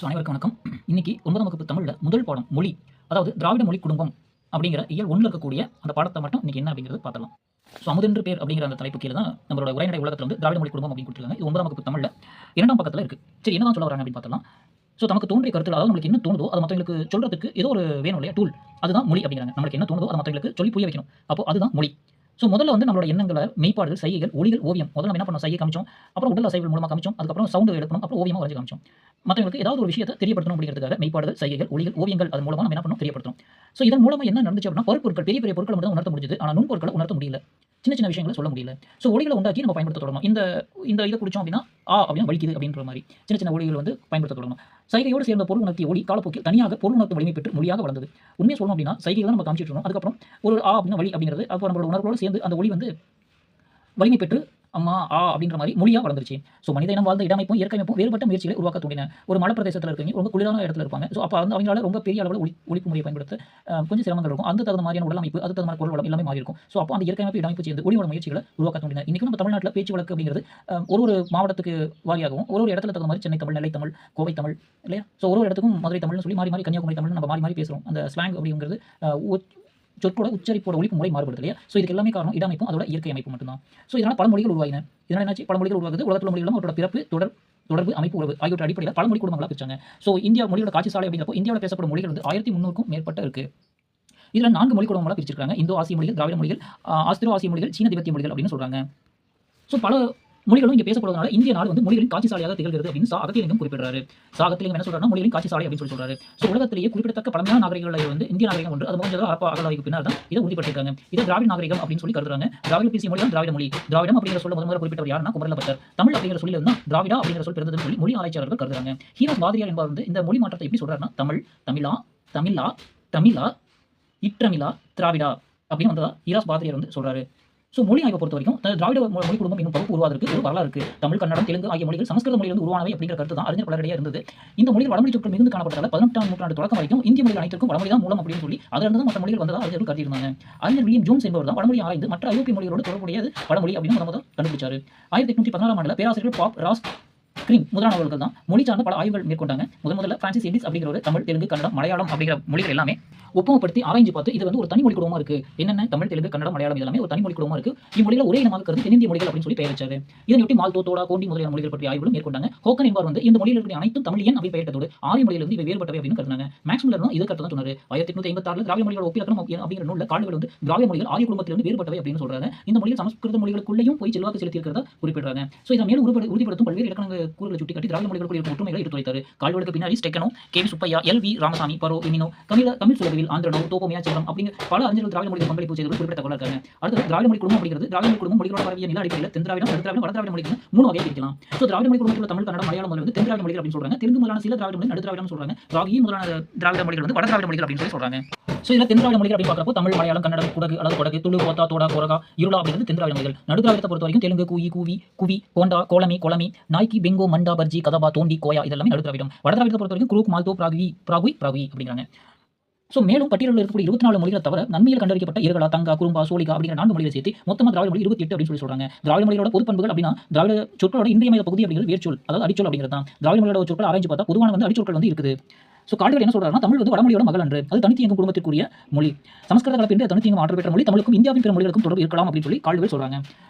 அனைவருக்கும் வணக்கம். இன்னைக்கு 9ஆம் வகுப்பு தமிழ்ல முதல் பாடம் மொழி. அதாவது திராவிட மொழி குடும்பம் அப்படிங்கிற இயல் 1ல இருக்கக்கூடிய அந்த பாடத்தை மட்டும் இன்னைக்கு என்ன அப்படிங்கிறது பார்த்துடலாம். அமுதென்று பேர் அப்படிங்கிற அந்த தலைப்பு கீழ தான் நம்மளோட உரைநடை உலகத்துல வந்து திராவிட மொழி குடும்பம் அப்படின்னு கொடுத்துருக்காங்க. இது 9ஆம் வகுப்பு தமிழ்ல 2ஆம் பக்கத்துல இருக்கு. சரி, என்னதான் சொல்ல வராங்க அப்படின்னு பார்த்தலாம். நமக்கு தோன்றிய கருத்துல, அதாவது நம்மளுக்கு என்ன தோணுதோ அதை மத்தவங்களுக்கு சொல்றதுக்கு ஏதோ ஒரு வேணும் இல்லையா, டூல். அதுதான் மொழி அப்படிங்கிறாங்க. நம்மளுக்கு என்ன தோணுதோ அதை மத்தவங்களுக்கு சொல்லி புரிய வைக்கணும். அப்போ அதுதான் மொழி. முதல்ல வந்து நம்மளோட எண்ணங்களை, மெய்ப்பாடுகள், சைகைகள், ஒலிகள், ஓவியம். முதல்ல நம்ம என்ன பண்ணோம்? சைகை காமிச்சோம். அப்புறம் உடல் அசைவுகள் மூலமா காமிச்சோம். அதுக்கப்புறம் சவுண்ட் எழுப்பணும். அப்புறம் ஓவியமா வரைஞ்சு காமிச்சோம். மத்தவங்களுக்கு ஏதாவது ஒரு விஷயத்தை தெரியப்படுத்தணும் அப்படிங்கிறதுக்காக மெய்ப்பாடுகள், சைகைகள், ஒலிகள், ஓவியங்கள் அது மூலமா நம்ம என்ன பண்ணோம்? தெரியப்படுத்தணும். இதன் மூலமா என்ன நடந்துச்சு அப்படின்னா, பருப்பொருட்கள், பெரிய பெரிய பொருட்களை மட்டும் தான் உணர்த்த முடிஞ்சது. ஆனா நுண்பொருட்களை உணர்த்த முடியல. சின்ன சின்ன விஷயங்களை சொல்ல முடியல. ஒலிகளை உண்டாக்கி நம்ம பயன்படுத்த தொடங்கணும். இந்த இதை குடிச்சோம் அப்படின்னா அப்படின்னா வலிக்குது அப்படின்ற மாதிரி சின்ன சின்ன ஒலிகள் வந்து பயன்படுத்த தொடங்கணும். சைகையோடு சேர்ந்த பொருள் உணர்த்திய ஒலி காலப்போக்கில் தனியாக பொருள் உணர்த்த வலிமை பெற்று மொழியாக வளர்ந்தது. உண்மையை சொல்லணும் அப்படின்னா சைகைகள் தான் நம்ம காமிச்சிட்டு இருக்கோம். அதுக்கப்புறம் ஒரு அப்படின்னா வலி அப்படிங்கிறது அப்போ நம்மளோட உணர்வோடு சேர்ந்து அந்த ஒலி வந்து வலிமை பெற்று அம்மா அப்படின்ற மாதிரி மொழியா வளர்ந்துருச்சு. மனித இனம் வாழ்ந்த இடமைப்பும் இயற்கை அமைப்பும் வேறுபட்ட முயற்சிகளை உருவாக்க தோண்டின. ஒரு மலை பிரதேசத்தில் இருக்கீங்க, ரொம்ப குளிரான இடத்துல இருப்பாங்க. அப்போ வந்து அவங்களால ரொம்ப பெரிய அளவில் ஒலிப்பு முறையை பயன்படுத்த கொஞ்சம் சிரமங்கள் இருக்கும். அந்த தகுந்த மாதிரியான உடல் அமைப்பு, அது தகுந்த பொருள் வளம் எல்லாமே மாறி இருக்கும். அப்போ அந்த இயற்கை அமைப்பு இடமைப்பு சேர்ந்து ஒளியோட முயற்சிகளை உருவாக்க தோண்டின. இன்னைக்கு நம்ம தமிழ்நாட்டில் பேச்சு வழக்கு அப்படிங்கிறது ஒரு மாவட்டத்துக்கு வாரியாகவும் ஒரு இடத்துல தகுந்த மாதிரி சென்னை தமிழ், நெல்லை தமிழ், கோவை தமிழ் இல்லையா. ஒரு இடத்துக்கும் மதுரை தமிழ்னு சொல்லி மாறி மாறி கன்னியாகுமரி தமிழ் நம்ம மாறி மாறி பேசுகிறோம். அந்த ஸ்லாங் அப்படிங்கிறது சொற்கோட உச்சரிப்போட ஒலிப்பு முறை மாறுபடுது இல்லையா. இதுக்கு எல்லாமே காரணம் இடமைப்பும் அதோட இயற்கை அமைப்பு மட்டும்தான். இதனால் பல மொழிகள் உருவாகின. இதனால் என்னாச்சு? பல மொழிகள் உருவாகுது. உலகத்தில் உள்ள மொழிகளும் அவரோட பிறப்பு, தொடர்பு, அமைப்பு, உறவு ஆகியோட அடிப்படையில் பல மொழி குடும்பங்களாக பிரிச்சாங்க. இந்தியா மொழியோட காட்சி சாலை அப்படிங்கிறப்போ இந்தியாவில் பேசப்படும் மொழிகள் வந்து 1300க்கும் மேற்பட்ட இருக்கு. இதில் 4 மொழி குடும்பங்களாக பிரிச்சிருக்காங்க. இந்தோ ஆசிய மொழிகள், திராவிட மொழிகள், ஆஸ்திரோ ஆசிய மொழிகள், சீன திபெத்திய மொழிகள் அப்படின்னு சொல்றாங்க. பல மொழிகளும் இங்கே பேசப்படுவதனால இந்திய நாடு வந்து மொழிகளின் காட்சி சாலையாக திகழ்கிறது அப்படின்னு அகத்தியலிங்கம் குறிப்பிடுறாரு. அகத்தியலிங்கம் என்ன சொல்றாருன்னா மொழிகளின் காட்சி சாலை அப்படின்னு சொல்றாரு. உலகத்திலேயே குறிப்பிடத்தக்க பழமையான நாகரிகங்களை வந்து இந்திய நாகரிகம் ஒன்று. அது முடிஞ்சது ஹரப்பா அகழ்வாய்வுக்கு பின்னர் தான் இதை உறுதிப்படுத்திருக்காங்க. இதை திராவிட நாகரிகம் அப்படின்னு சொல்லி கருதுறாங்க. திராவிட பேசிய மொழி தான் திராவிட மொழி. திராவிடம் அப்படிங்கிற சொல்ல முதல்ல குறிப்பிட்டவர் யாருன்னா குமரலபட்டர். தமிழ் அப்படிங்கிற சொல்லில் இருந்தால் திராவிடா அப்படிங்கிற சொல் பிறந்ததுன்னு சொல்லி மொழி ஆராய்ச்சியாளர்கள் கருதுறாங்க. ஹீராஸ் பாதிரியார் என்பவர் வந்து இந்த மொழி மாற்றத்தை எப்படி சொல்றாருன்னா தமிழா இற்றமிழா திராவிடா அப்படின்னு வந்ததா ஹீராஸ் பாதிரியார் வந்து சொல்றாரு. மொழி ஆய்வை பொறுத்த வரைக்கும் திராவிட மொழி குடும்பம் இன்னும் பகுப்பு உருவாவதற்கு ஒரு வரலாறு இருக்கு. தமிழ், கன்னடம், தெலுங்கு ஆகிய மொழிகள் சமஸ்கிருத மொழியிலிருந்து உருவானவை அப்படிங்கிற கருத்து தான் அறிஞர் பலரிடையே இருந்தது. இந்த மொழிகள் வடமொழி சொற்கள் மிகுந்து காணப்பட்டதால் 18ஆம் நூற்றாண்டு தொடக்கம் வரைக்கும் இந்திய மொழிகள் அனைத்திற்கும் வடமொழி தான் மூலம் அப்படின்னு சொல்லி அதிலிருந்து மற்ற மொழிகள் வந்ததாக அறிஞர்கள் கருதியிருந்தாங்க. அறிஞர் வில்லியம் ஜோன்ஸ் என்பவர் தான் வடமொழி ஆராய்ந்து மற்ற ஐரோப்பிய மொழிகளோடு தொடர்புடையது வடமொழி அப்படின்னு முதல் கண்டுபிடிச்சாரு. 1816ஆம் ஆண்டுல பேராசிரியர் பாப் ராஸ் கிரீம் முதலானவர்கள் தான் மொழி சார்ந்த பல ஆய்வுகள் மேற்கொண்டாங்க. முதல்ல பிரான்சிஸ் எடிஸ் அப்படிங்கிற தமிழ், தெலுங்கு, கன்னடம், மலையாளம் அப்படிங்கிற மொழிகள் எல்லாமே ஒப்புமைப்படுத்தி ஆராய்ச்சி பார்த்து இது வந்து ஒரு தனி மொழி குடும்பமா இருக்கு. என்னென்ன தமிழ், தெலுங்கு, கன்னடம், மலையாளம் எல்லாமே ஒரு தனி மொழி குடும்பமா இருக்கு. இம்மொழிகள் ஒரே இனமாக கருதி தென்னிந்திய மொழிகள் அப்படின்னு சொல்லி பெயர் வச்சாரு. இதனையொட்டி மால்தோ, தோடா, கோண்டி முதலியான மொழிகள் பற்றி ஆய்வுகளும் மேற்கொண்டாங்க. ஹோக்கன் என்பவர் வந்து இந்த மொழியில் இருக்கிற அனைத்தும் தமிழியன் அப்படி பெயர்த்ததோடு ஆரிய மொழியிலிருந்து இவை வேறுபட்டவை அப்படின்னு கருதுனாங்க. மேக்ஸ் முல்லர் இது கருத்து தான் சொன்னாரு. 1856 திராவிட மொழிகளோட ஒப்பிலக்கணம் அப்படிங்கிற நூல்ல கால்டுவெல் வந்து திராவிட மொழிகள் ஆரிய குடும்பத்திலிருந்து வேறுபட்டவை அப்படின்னு சொல்றாங்க. இந்த மொழிகள் சமஸ்கிருத மொழிகளுக்குள்ளேயும் போய் செல்வாக்கு செலுத்தி இருக்கிறதா குறிப்பிடுறாங்க. இதை மேலும் உறுதிப்படுத்தும் பல்வேறு இலக்கண கூறுகளை சுட்டிக்காட்டி திராவிட மொழிகளுக்குள்ள ஒற்றுமைகளை எடுத்துரைத்தார். கால்டுவெலுக்கு பின்னாடி ஸ்டெக்கனோ, K. Subbaiah, L. V. Ramasamy, Burrow, Emeneau, தமிழ் சுலபில், ஆந்திரனோ, தோப்போ மீனாட்சிபுரம் அப்படிங்கிற பல அறிஞர்கள் திராவிட மொழிகள் பங்களிப்பு செய்தவர்கள் குறிப்பிடத்தக்கவர்களாக இருக்காங்க. அடுத்து திராவிட மொழி குடும்பம் அப்படிங்கிறது திராவிட மொழி குடும்பம் மொழிகளோட பரவிய நில அடிப்படையில் தென் திராவிடம், நடு திராவிடம், வட திராவிட மொழிகள் 3 வகையாக பிரிக்கலாம். திராவிட மொழி குடும்பத்தில் தமிழ், கன்னடம், மலையாளம் வந்து தென் திராவிட மொழிகள் அப்படின்னு சொல்றாங்க. தெலுங்கு முதலான சில திராவிட மொழிகள் நடு திராவிடம் சொல்றாங்க. ராகி முதலான திராவிட மொழிகள் வந்து வட திராவிட மொழிகள் அப்படின்னு சொல்லி சொல்றாங்க. இதுல தென் திராவிட மொழிகள் அப்படின்னு பார்க்கிறப்போ தமிழ், மலையாளம், கன்னடம், கொடகு, துளு, கோத்தா, தோடா, கோரகா, இருளா அப்படிங்கிறது தென் திராவிட மொழிகள். நடு திராவிடத்தை பொறுத்த வரைக்கும் தெலுங்கு, குவி, கோண்டா, கொளமி, நாய்க்கி, பெங்கோ, மண்டா, பர்ஜி, கதபா, தோண்டி, கோயா இதெல்லாமே நடு திராவிடம். வட திராவிடத்தை பொறுத்த வரைக்கும் குரூக், மால்தோ, பிராகுய் அப்படிங்கிறாங்க. மேலும் பட்டியலில் இருக்கக்கூடிய 24 மொழிகளை தவிர நன்மையில் கண்டறியப்பட்ட இருகலா, தங்கா, குறும்பா, சோழிகா அப்படிங்கிற 4 மொழிகளை சேர்த்து மொத்தமா திராவிட மொழி 28 அப்படின்னு சொல்றாங்க. திராவிட மொழியோட பொது பண்புகள் அப்படின்னா திராவிட சொற்களோட இன்றியமையாத பகுதி அப்படிங்கிறது வேர்ச்சொல், அதாவது அடிச்சொல் அப்படிங்கிறது தான். திராவிட மொழியோட சொற்கள் ஆராய்ச்சி பார்த்தா பொதுவான வந்து அடிச்சொற்கள் வந்து இருக்குது. கால்டுவெல் என்ன சொல்றாருன்னா தமிழ் வந்து வடமொழியோட மகள் அன்று, அது தனித்து இயங்கும் குடும்பத்திற்குரிய மொழி. சமஸ்கிருத கலப்பின்றி தனித்து இயங்கும் ஆற்றல் பெற்ற மொழி. தமிழுக்கும் இந்தியாவின் பிற மொழிகளுக்கும் தொடர்பு இருக்கலாம் அப்படின்னு சொல்லி கால்டுவெல் சொல்றாங்க.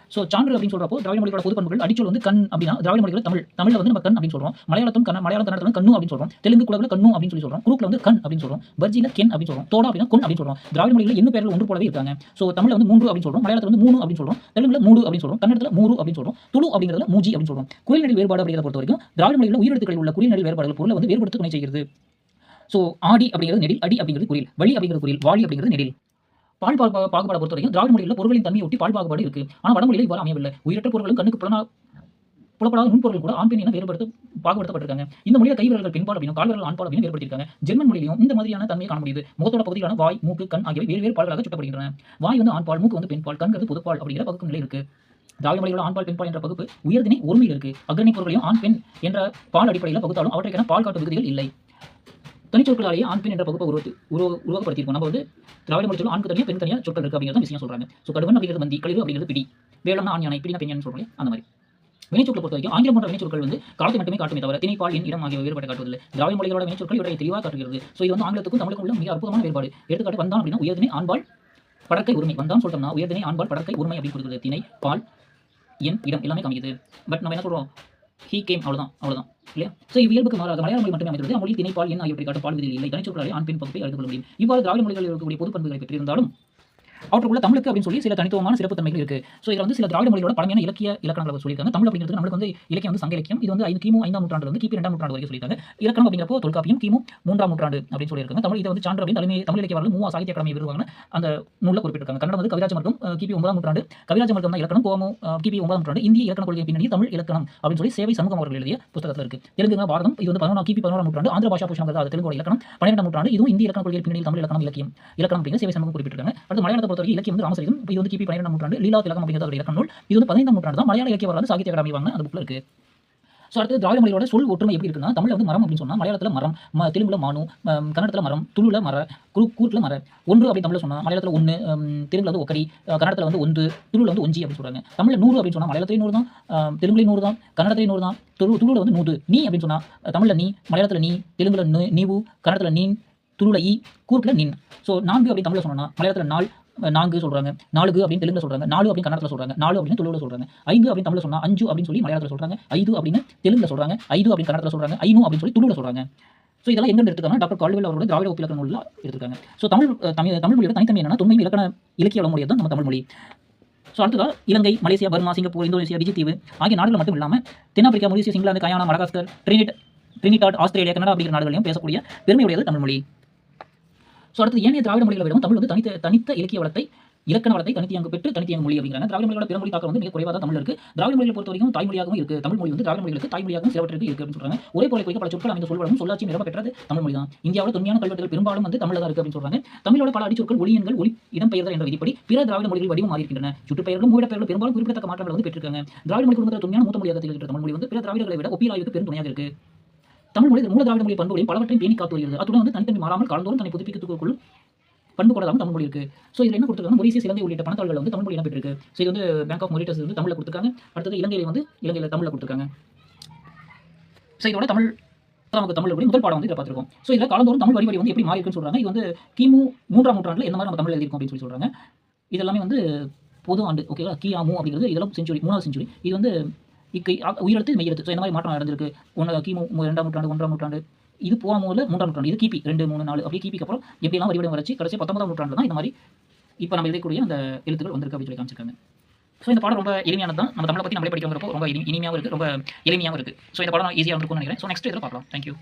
சான்று அப்படின்னு சொல்றப்போ திராவிட மொழியோட பொது பண்புகள் அடிச்சொல் வந்து கண் அப்படின்னா திராவிட மொழிகள் தமிழ்ல வந்து நம்ம கண் அப்படின்னு சொல்றோம். மலையாளம் கன்னடத்துல கண்ணு அப்படின்னு சொல்றோம். தெலுங்கு குலகுல கண்ணு அப்படின்னு சொல்லி சொல்றோம். குரூக்ல வந்து கண் அப்படின்னு சொல்றோம். பர்ஜில கென் அப்படின்னு சொல்றோம். தோடா அப்படின்னா கொன் அப்படின்னு சொல்றோம். திராவிட மொழிகள் எண்ணு பேர்கள் ஒன்று போலவே இருக்காங்க. தமிழ்ல வந்து 3 அப்படின்னு சொல்றோம். மலையாளத்துல வந்து 3 அப்படின்னு சொல்றோம். தெலுங்குல 3 அப்படின்னு சொல்றோம். கன்னடத்துல 3 அப்படின்னு சொல்றோம். துளு அப்படிங்கிறதுல மூஜி அப்படின்னு சொல்றோம். குறில் நெடில் வேறுபாடு அப்படிங்கிறத பொறுத்த வரைக்கும் திராவிட மொழிகளில் உயிரெழுத்துக்களில் உள்ள குறில் நெடில் வேறுபாடுகள் பொருளை வந்து வேறுபடுத்த துணை செய்கிறது. ஆடி அப்படிங்கிறது நெடில், அடி அப்படிங்கிறது குறில், வழி அப்படிங்கிறது குறில், வாளி அப்படிங்கிறது நெடில். பால் பாகுபாடை பொறுத்த வரைக்கும் திராவிட மொழியில் பொருள்களின் தன்மையை ஒட்டி பால் பாகுபாடு இருக்கு. ஆனால் வடமொழியில் இவ்வாறு அமையவில்லை. உயிரற்ற பொருட்களும் கண்ணுக்கு புலப்படாத நுண்பொருள் கூட ஆண் பெண் என பாகுபடுத்தப்பட்டிருக்காங்க. இந்த மொழியில் கைவிரல்கள் பெண்பால் அப்படின்னா கால்விரல் ஆண்பால் அப்படின்னு வேறுபடுத்திருக்காங்க. ஜெர்மன் மொழியிலும் இந்த மாதிரியான தன்மையை காண முடியுது. முகத்தோட பகுதியான வாய், மூக்கு, கண் ஆகியவை வேறு பால்களாக சுட்டப்படுகின்றன. வாய் வந்து ஆண்பால், மூக்கு வந்து பெண்பால், கண்கிறது பொதுப்பால் அப்படிங்கிற பகுக்கும் நிலை இருக்கு. திராவிட மொழியோட ஆண்பால் பெண்பால் என்ற பகுப்பு உயர்திணை ஒருமையில் இருக்கு. அக்ரணி பொருளையும் ஆண் பெண் என்ற பால் அடிப்படையில் பகுத்தாலும் அவற்றுக்கான பால் காட்டு விகுதிகள் இல்லை. தனிச்சொற்களாலேயே ஆண் பெண் என்ற பகுப்பை உருவாக்கப்படுத்திருக்கோம். நம்ம வந்து திராவிட மொழி சொல்லும் ஆண்கு தனியாக பெண் தனியாக சொற்கள் இருக்கு அப்படிங்கிறத விஷயம் சொல்றாங்க. கடுவன் அப்படிங்கிறது மந்தி, கழிவு அப்படிங்கிறது பிடி, வேளம்னா ஆண் யானை, பிடினா பெண் யானை சொல்றோம் அந்த மாதிரி. வினைச்சொற்களை பொறுத்த வரைக்கும் ஆங்கிலம் போன்ற வினைச்சொற்கள் வந்து காலத்தை மட்டுமே காட்டுமே தவிர திணை, பால், எண், இடம் ஆகிய வேறுபாட்டை காட்டுவதில்லை. திராவிட மொழிகளோட வினைச்சொற்கள் இவரை தெளிவாக காட்டுகிறது. ஸோ இது வந்து ஆங்கிலத்துக்கும் தமிழுக்கும் உள்ள மிக அற்புதமான வேறுபாடு. எடுத்துக்காட்டு வந்தான் அப்படின்னா உயர்திணை ஆண்பால் படற்கை உரிமை. வந்தான் சொல்லிட்டோம்னா உயர்திணை ஆண்பால் படற்கை உரிமை அப்படின்னு கொடுக்குறது. திணை, பால், எண், இடம் எல்லாமே காமிக்குது. பட் நம்ம என்ன சொல்றோம், ஹீ கேம், அவ்வளவுதான் இல்லையா? ஸோ இவ்வியல்புக்கு மாறாக மலையாள மொழி மட்டுமே அமைந்துள்ளது. மொழி திணை, பால், எண் ஆகியவற்றை காட்டும் பால் விதிகள் இல்லை. தனிச்சொற்களாலே ஆண் பெண் பகுப்பை அறிந்து கொள்ள முடியும். இவ்வாறு திராவிட மொழிகளில் இருக்கக்கூடிய பொது பண்புகளை பெற்றிருந்தாலும் அவற்றுக்குள்ள தமிழுக்கு அப்படின்னு சொல்லி சில தனித்துவமான சிறப்பு தன்மைகள் இருக்கு. ஸோ இதில் வந்து சில திராவிட மொழிகளோட பழமையான இலக்கணங்களை சொல்லியிருக்காங்க. தமிழ் அப்படிங்கிறது நம்மளுக்கு வந்து இலக்கியம் வந்து சங்க இலக்கியம். இது வந்து கிமு 5ஆம் நூற்றாண்டு வந்து கிபி 2ஆம் நூற்றாண்டு வரைக்கும் சொல்லியிருக்காங்க. இலக்கணம் அப்படிங்கிறப்போ தொல்காப்பியம் கிமு 3ஆம் நூற்றாண்டு அப்படின்னு சொல்லியிருக்காங்க. தமிழ் இதை வந்து சான்று அப்படின்னு தமிழ் இலக்கிய வரலாறு 3 சாகித்ய அகாடமி விருது வாங்கின அந்த நூலில் குறிப்பிட்டிருக்காங்க. கன்னடம் வந்து கவிராஜ மார்க்கம் கிபி 9ஆம் நூற்றாண்டு. கவிராஜ மார்க்கம் தான் இலக்கணம். கோமு கிபி 9ஆம் நூற்றாண்டு. இந்திய இலக்கண கொள்கை பின்னணி தமிழ் இலக்கணம் அப்படின்னு சொல்லி சேவை சமூகம் அவர்கள் எழுதிய புத்தகத்தில் இருக்கு. தெலுங்குங்க பாரதம் இது வந்து 11 கிபி 11ஆம் நூற்றாண்டு. ஆந்திர பாஷா பூஷணம் அது தெலுங்கோட இலக்கணம் 12ஆம் நூற்றாண்டு. இதுவும் இந்திய இலக்கண கொள்கை பின்னணி தமிழ் இலக்கணம் அப்படிங்கிற சேவை சமூகம் குறிப்பிட்டிருக்காங்க. அடுத்து மலையாளத்தை பொறுத்தவரைக்கும் இலக்கியம் வந்து ராமசரிதம். இது வந்து கிபி 12ஆம் நூற்றாண்டு. லீலா திலகம் அப்படிங்கிறது அதோட இலக்கண நூல். இது வந்து 15ஆம் நூற்றாண்டு தான் மலையாள இலக்கிய வரலாறு சாகித்ய அகாடமி வாங்கின அந்த புக்ல இருக்கு. ஸோ அடுத்து திராவிட மொழியோட சொல் ஒற்றுமை எப்படி இருக்குன்னா, தமிழ்ல வந்து மரம் அப்படின்னு சொன்னா மலையாளத்தில் மரம், தெலுங்குல மானு, கன்னடத்தில் மரம், துளுல மர, கூர்ட்ல மர, ஒன்று அப்படின்னு தமிழ்ல சொன்னா மலையாளத்தில் ஒன்று, தெலுங்குல வந்து ஒக்கடி, கன்னடத்தில் வந்து ஒன்று, துளுல வந்து ஒஞ்சி அப்படின்னு சொல்றாங்க. தமிழ்ல 100 அப்படின்னு சொன்னா மலையாளத்திலே 100 தான், தெலுங்குல 100 தான், கன்னடத்திலே 100 தான், துளுல வந்து 100. நீ அப்படின்னு சொன்னா தமிழ்ல நீ, மலையாளத்தில் நீ, தெலுங்குல நீவு, கன்னடத்தில் நீன், துளுல ஈ, கூர்ட்ல நின். ஸோ 4 அப்படின்னு தமிழ்ல சொன்னா மலையாளத்தில் நாள், 4 சொல்றாங்க, 4 அப்படின்னு தெலுங்குல சொல்றாங்க, 4 அப்படின்னு கன்னடத்துல சொல்றாங்க, 4 அப்படின்னு துளுல சொல்றாங்க, 5 அப்படின்னு தமிழ்ல சொன்னா 5 அப்படின்னு சொல்லி மலையாளத்துல சொல்றாங்க, 5 அப்படின்னு தெலுங்குல சொல்றாங்க, 5 அப்படின்னு கன்னடத்துல சொல்றாங்க, 5 அப்படின்னு சொல்லி துளுல சொல்றாங்க. ஸோ இதெல்லாம் எங்க எடுத்துக்காங்க, டாக்டர் கால்டுவெல் அவரோட திராவிட ஒப்பிலக்கண நூல்ல எடுத்துருக்காங்க. ஸோ தமிழ் மொழியோட தனித்தன்மை என்னன்னா தொன்மை இலக்கண இலக்கிய வளமுறை தான் நம்ம தமிழ் மொழி. ஸோ அடுத்ததா இலங்கை, மலேசியா, பர்மா, சிங்கப்பூர், இந்தோனேசியா, டிஜி தீவு ஆகிய நாடுகள் மட்டும் இல்லாமல் தென்னாப்பிரிக்கா, Mauritius, England, Guyana, Madagascar, Trinidad, Australia, Canada அப்படிங்கிற நாடுகளையும் பேசக்கூடிய பெருமையுடையது தமிழ் மொழி. ஸோ அடுத்து ஏனைய திராவிட மொழிகளை விடவும் தமிழ் வந்து தனித்த இலக்கிய வளத்தை, இலக்கண வளத்தை தனித்தியங்கு பெற்று தனித்தியங்கு மொழி அப்படிங்கிறாங்க. திராவிட மொழியோட பிற மொழி தாக்கம் வந்து மிக குறைவாக தான் தமிழ் இருக்கு. திராவிட மொழியை பொறுத்த வரைக்கும் தாய்மொழியாகவும் இருக்கு. தமிழ் மொழி வந்து திராவிட மொழிகளுக்கு தாய்மொழியாகவும் சிலவற்றிற்கு இருக்கு அப்படின்னு சொல்றாங்க. ஒரே போல குறிக்க பல சொற்கள் அமைந்த சொல்வளமும் சொல்லாட்சியும் நிரம்ப பெற்றது தமிழ் மொழி தான். இந்தியாவோட தொன்மையான கல்வெட்டுகள் பெரும்பாலும் வந்து தமிழ்ல தான் இருக்கு அப்படின்னு சொல்றாங்க. தமிழோட பல அடிச்சொற்கள், ஒலியன்கள், இடம்பெயர்தல் என்ற விதிப்படி பிற திராவிட மொழிகள் வடிவம் மாறி இருக்கின்றன. சுற்றுப்பெயர்களும் மூடப்பெயர்களும் பெரும்பாலும் குறிப்பிடத்தக்க மாற்றங்களை வந்து பெற்றிருக்காங்க. திராவிட மொழி குடும்பத்தில் தொன்மையான மூத்த மொழியாக திகழ்கிற தமிழ் மொழி வந்து பிற திராவிடர்களை விட ஒப்பீராய்வுக்கு பெரும் துணையாக இருக்கு. தமிழ் மொழி மூல திராவிட மொழி பண்புகளையும் பலவற்றையும் பேணி காத்து வருகிறது. அத்துடன் வந்து தனித்தன்மை மாறாமல் காலந்தோறும் தன்னை புதுப்பித்துக் கொள்ளும் பண்பு கொண்டதாகவும் தமிழ் மொழி இருக்கு. ஸோ இதில் என்ன கொடுத்துருக்காங்க, மொரிஷியஸ், இலங்கை உள்ளிட்ட பணத்தாள்கள் வந்து தமிழ் மொழி இடம் பெற்றிருக்கு. ஸோ இது வந்து பேங்க் ஆஃப் மொரிட்டஸ் வந்து தமிழில் கொடுத்துருக்காங்க. அடுத்தது இலங்கையில் தமிழில் கொடுத்துருக்காங்க. ஸோ இதோட நமக்கு தமிழ் முதல் பாடம் வந்து இதை பார்த்துருக்கோம். ஸோ இதில் காலந்தோறும் தமிழ் வரி வந்து எப்படி மாறி இருக்குன்னு சொல்றாங்க. இது வந்து கிமு 3ஆம் நூற்றாண்டில் எந்த மாதிரி நம்ம தமிழ் எழுதிருக்கோம் அப்படின்னு சொல்றாங்க. இதெல்லாமே வந்து பொது ஆண்டு, ஓகேவா? கியாமு அப்படிங்கிறது இதெல்லாம் செஞ்சுரி, 3ஆவது செஞ்சுரி. இது வந்து உயிரெழுத்து மெய்யெழுத்து. ஸோ இந்த மாதிரி மாற்றம் நடந்திருக்கு. கிமு 2ஆம் நூற்றாண்டு, 1ஆம் நூற்றாண்டு, இது போகாமல் 3ஆம் நூற்றாண்டு, இது கிபி 2, 3, 4 அப்படியே கிபிக்கு அப்புறம் எப்படிலாம் வரிவடையும் வரைச்சு கடைசி 19ஆம் நூற்றாண்டு தான் இந்த மாதிரி இப்போ நம்ம எழுதக்கூடிய அந்த எழுத்துக்கள் வந்திருக்கு அப்படின்னு சொல்லி காமிச்சிருக்காங்க. ஸோ இந்த பாடம் ரொம்ப எளிமையானது தான். நம்ம தமிழை பற்றி நம்மளே படிக்கிறப்போ ரொம்ப இனிமையாகவும் இருக்குது, ரொம்ப எளிமையாகவும் இருக்குது. ஸோ இந்த பாடம் ஈஸியாக இருக்கும்னு நினைக்கிறேன். ஸோ நெக்ஸ்ட் இதில் பார்க்கலாம். தேங்க்யூ.